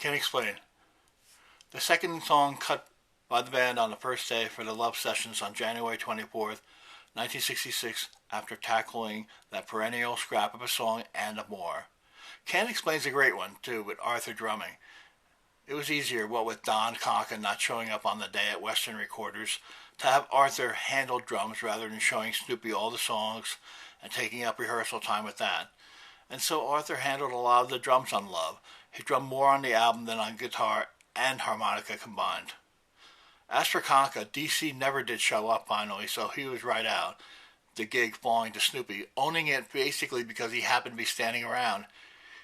Can't explain. The second song cut by the band on the first day for the Love Sessions on January 24th, 1966, after tackling that perennial scrap of a song and more. Can't Explain's a great one, too, with Arthur drumming. It was easier, what with Don Conklin not showing up on the day at Western Recorders, to have Arthur handle drums rather than showing Snoopy all the songs and taking up rehearsal time with that. And so Arthur handled a lot of the drums on Love. He drummed more on the album than on guitar and harmonica combined. As for Conka, DC never did show up finally, so he was right out, the gig falling to Snoopy, owning it basically because he happened to be standing around.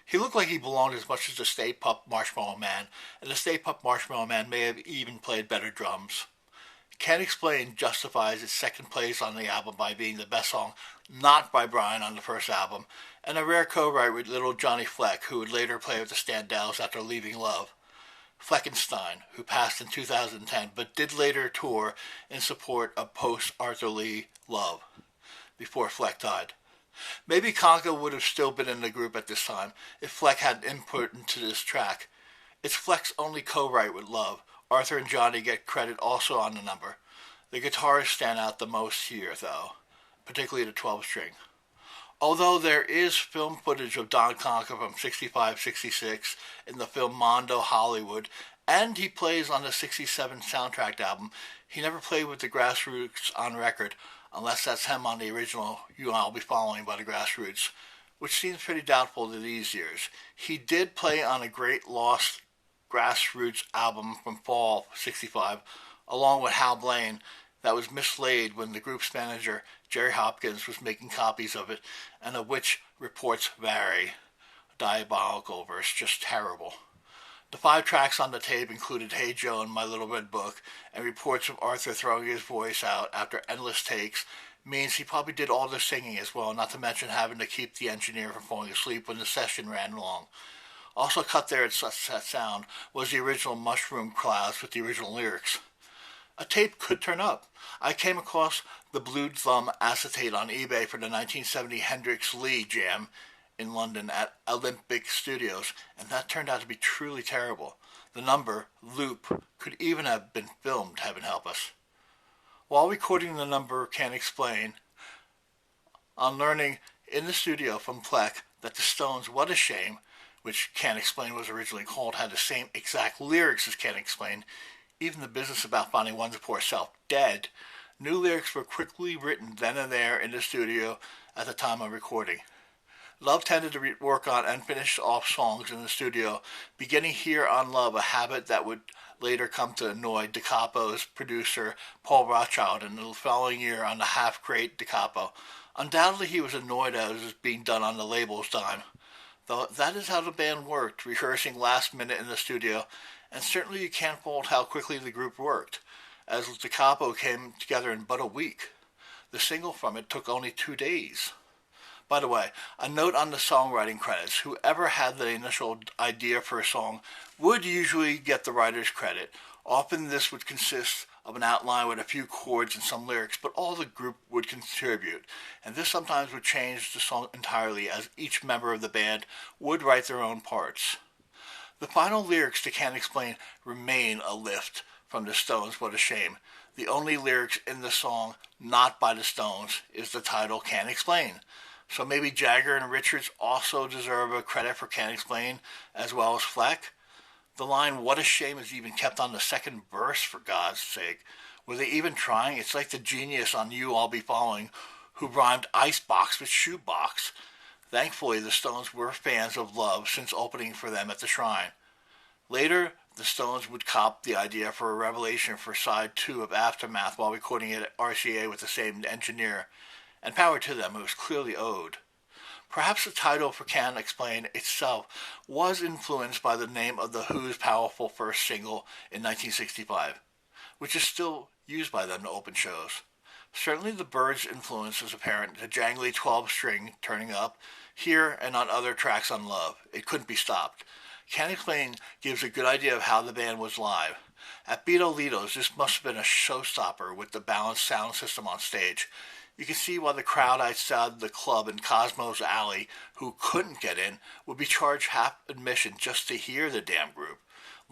He looked like he belonged as much as the Stay Puft Marshmallow Man, and the Stay Puft Marshmallow Man may have even played better drums. Can't Explain justifies its second place on the album by being the best song not by Brian on the first album, and a rare co-write with little Johnny Fleck, who would later play with the Standells after leaving Love. Fleckenstein, who passed in 2010 but did later tour in support of post-Arthur Lee Love, before Fleck died. Maybe Conka would have still been in the group at this time if Fleck had input into this track. It's Fleck's only co-write with Love. Arthur and Johnny get credit also on the number. The guitars stand out the most here, though, particularly the 12-string. Although there is film footage of Don Conka from 65-66 in the film Mondo Hollywood, and he plays on the 67 soundtrack album, he never played with the Grassroots on record, unless that's him on the original You I'll Be Following by the Grassroots, which seems pretty doubtful to these years. He did play on a great lost Grassroots album from fall 65, along with Hal Blaine, that was mislaid when the group's manager, Jerry Hopkins, was making copies of it, and of which reports vary. Diabolical verse, just terrible. The 5 tracks on the tape included Hey Joe and My Little Red Book, and reports of Arthur throwing his voice out after endless takes means he probably did all the singing as well, not to mention having to keep the engineer from falling asleep when the session ran long. Also cut there at Such That Sound was the original Mushroom Clouds with the original lyrics. A tape could turn up. I came across the Blue Thumb acetate on eBay for the 1970 Hendrix Lee jam in London at Olympic Studios, and that turned out to be truly terrible. The number, Loop, could even have been filmed, heaven help us. While recording the number Can't Explain, on learning in the studio from Fleck that the Stones' What a Shame, which Can't Explain was originally called, had the same exact lyrics as Can't Explain, even the business about finding one's poor self dead, new lyrics were quickly written then and there in the studio at the time of recording. Love tended to work on and finish off songs in the studio, beginning here on Love, a habit that would later come to annoy Da Capo's producer Paul Rothchild in the following year on the half-great Da Capo. Undoubtedly he was annoyed as it was being done on the label's dime. Though that is how the band worked, rehearsing last minute in the studio, and certainly you can't fault how quickly the group worked, as Da Capo came together in but a week. The single from it took only 2 days. By the way, a note on the songwriting credits. Whoever had the initial idea for a song would usually get the writer's credit. Often this would consist of an outline with a few chords and some lyrics, but all the group would contribute, and this sometimes would change the song entirely, as each member of the band would write their own parts. The final lyrics to Can't Explain remain a lift from the Stones' What a Shame. The only lyrics in the song not by the Stones is the title Can't Explain. So maybe Jagger and Richards also deserve a credit for Can't Explain, as well as Fleck. The line What a Shame is even kept on the second verse, for God's sake. Were they even trying? It's like the genius on You I'll Be Following, who rhymed icebox with shoebox. Thankfully, the Stones were fans of Love since opening for them at the Shrine. Later, the Stones would cop the idea for a Revelation for side 2 of Aftermath while recording it at RCA with the same engineer, and power to them, it was clearly owed. Perhaps the title for Can't Explain itself was influenced by the name of The Who's powerful first single in 1965, which is still used by them to open shows. Certainly the Byrds' influence was apparent, the jangly 12-string turning up, here and on other tracks on Love. It couldn't be stopped. Can't Explain gives a good idea of how the band was live. At Beatle-Litos, this must have been a showstopper with the balanced sound system on stage. You can see why the crowd outside the club in Cosmos Alley, who couldn't get in, would be charged half admission just to hear the damn group.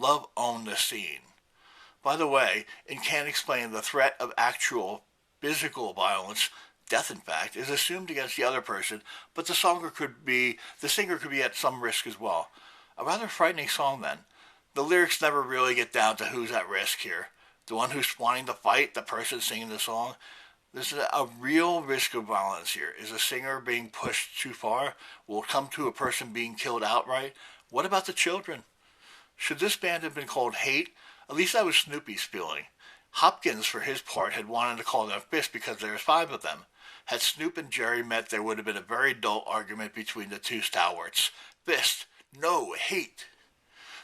Love owned the scene. By the way, in Can't Explain, the threat of actual physical violence, death in fact, is assumed against the other person, but the singer could be at some risk as well. A rather frightening song then. The lyrics never really get down to who's at risk here. The one who's wanting to fight, the person singing the song. There's a real risk of violence here. Is a singer being pushed too far? Will it come to a person being killed outright? What about the children? Should this band have been called Hate? At least that was Snoopy's feeling. Hopkins, for his part, had wanted to call them Fist because there was 5 of them. Had Snoop and Jerry met, there would have been a very dull argument between the two stalwarts. Fist, no, Hate.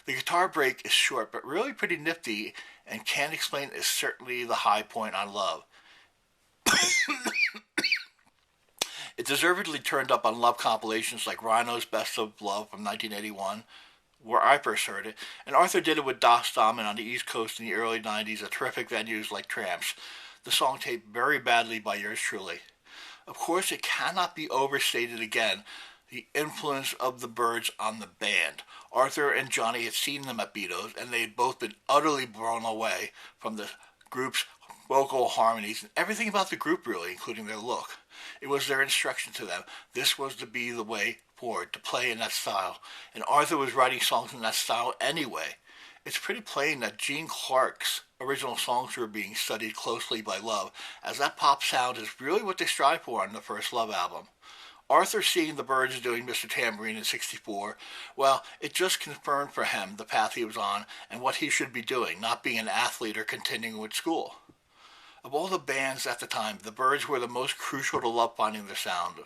The guitar break is short, but really pretty nifty, and Can't Explain is certainly the high point on Love. It deservedly turned up on Love compilations like Rhino's Best of Love from 1981, where I first heard it, and Arthur did it with Das Damen on the East Coast in the early 90s at terrific venues like Tramps. The song taped very badly by yours truly. Of course, it cannot be overstated again the influence of the Byrds on the band. Arthur and Johnny had seen them at Beatles, and they had both been utterly blown away from the group's vocal harmonies and everything about the group really, including their look. It was their instruction to them. This was to be the way forward, to play in that style. And Arthur was writing songs in that style anyway. It's pretty plain that Gene Clark's original songs were being studied closely by Love, as that pop sound is really what they strive for on the first Love album. Arthur seeing the Byrds doing Mr. Tambourine in '64, well, it just confirmed for him the path he was on and what he should be doing, not being an athlete or continuing with school. Of all the bands at the time, the Byrds were the most crucial to Love finding their sound.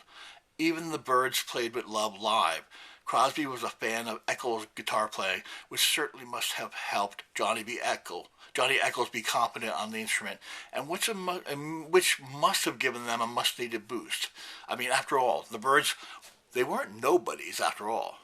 Even the Byrds played with Love live. Crosby was a fan of Eccles' guitar playing, which certainly must have helped Johnny Eccles be competent on the instrument, and which must have given them a much-needed boost. I mean, after all, the Byrds, they weren't nobodies after all.